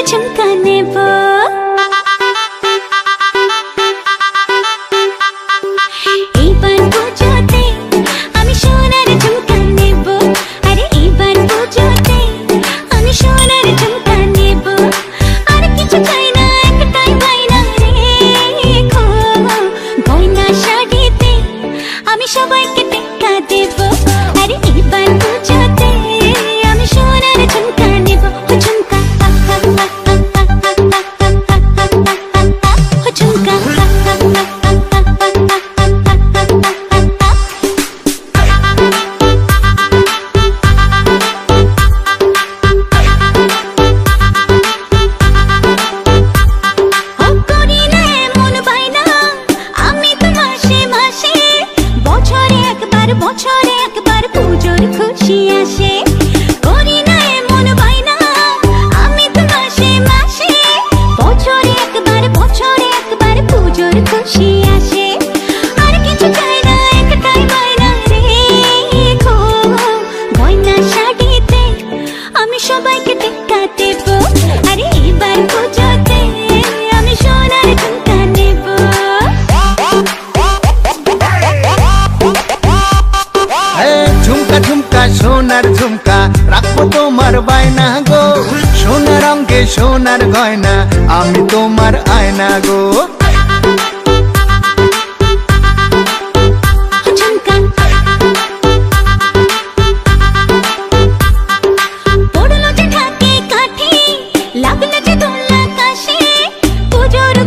ঝুমকা নেব এইবার পুজোতে আমি সোনার ঝুমকা নেব আরে এইবার পুজোতে আমি সোনার ঝুমকা নেব আর কিছু চাই না একটাই বায়না রেখো গয়না শাড়িতে আমি সবাইকে টেক্কা দেব আরে এইবার পুজোতে আমি সোনার ঝুমকা নেব ঝুমকা বছরে একবার পুজোর খুশি আসে করি না এমন বাইনা আমি তো মাসে মাসে বছরে একবার পুজোর খুশি আসে আর কিছু চাই না একটাই বায়না রেখো গয়না শাড়িতে আমি সবাইকে টেক্কা দেব আরে এবার পুজোতে আমি সোনার ঝুমকা নেব ঝুমকা ঝুমকা সোনার ঝুমকা রাখবো তোমার বায়না গো সোনার রঙে সোনার গয়না আমি তোমার আয়না গো পড়লো যে ঢাকে কাঠি লাগলো যে দোলা কাশে পুজোর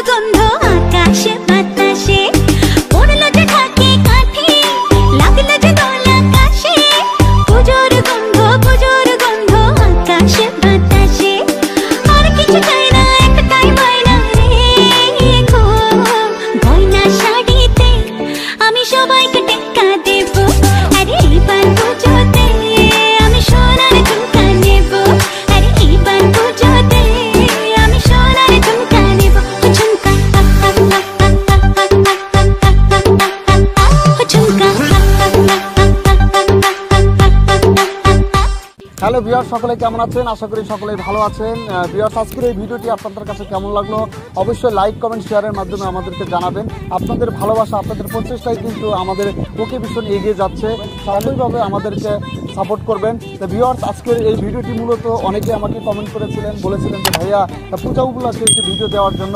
গন্ধ আকাশে বাতাসে পড়লো যে ঢাকে কাঠি লাগলো যে দোলা কাশে পুজোর গন্ধ আকাশে বাতাসে আর কিছু চাই না একটাই বায়না রেখো গয়না শাড়িতে আমি সবাইকে টেক্কা দেব আরে এইবার পুজোতে আমি সোনার ঝুমকা নেব আরে এইবার পুজোতে আমি সোনার ঝুমকা নেব ঝুমকা হ্যালো ভিউয়ার্স, সকলে কেমন আছেন? আশা করি সকলেই ভালো আছেন। ভিউয়ার্স, আজকের এই ভিডিওটি আপনাদের কাছে কেমন লাগলো অবশ্যই লাইক কমেন্ট শেয়ারের মাধ্যমে আমাদেরকে জানাবেন। আপনাদের ভালোবাসা, আপনাদের প্রচেষ্টায় কিন্তু আমাদের ওকে ভীষণ এগিয়ে যাচ্ছে। স্বাভাবিকভাবে আমাদেরকে সাপোর্ট করবেন। তো ভিউয়ার্স, আজকের এই ভিডিওটি মূলত অনেকে আমাকে কমেন্ট করেছিলেন, বলেছিলেন যে ভাইয়া পূজা উপলক্ষে একটি ভিডিও দেওয়ার জন্য।